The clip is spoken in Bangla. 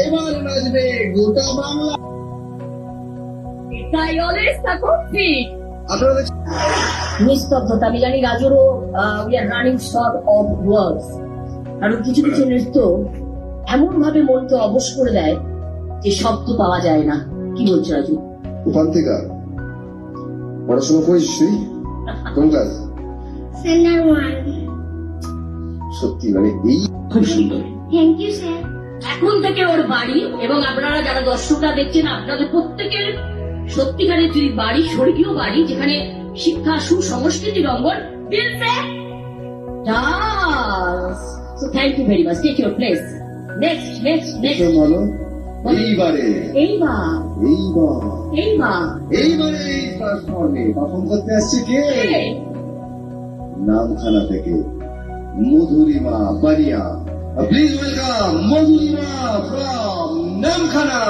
এবার নাচবে গোটা Bangla. I always support it. আপনারা দেখছেন নিস্তব্ধতা। আমি জানি রাজুরও we are running short of words. কারণ কিছু কিছু নৃত্য এমন ভাবে মনকে অবশ করে দেয় যে শব্দ পাওয়া যায় না। কি বলছো রাজু? ওখান থেকে পড়াশোনা করেছিস তুই? কোন ক্লাস? Standard 1. সত্যি মানে এই খুব সুন্দর। Thank you, sir. এখন থেকে ওর বাড়ি এবং আপনারা যারা দর্শকরা দেখছেন আপনাদের প্রত্যেকের সত্যিকারের যদি বাড়ি, স্বর্গীয় বাড়ি, যেখানে শিক্ষা, সুসংস্কৃতির অঙ্গন। So thank you very much. Take your place. Next. বলো এইবারে এইবার এইবারে এই প্ল্যাটফর্মে পারফর্ম করতে আসছে কে? নামখানা থেকে Madhurima Bania. Please welcome Madhurima from Namkhana.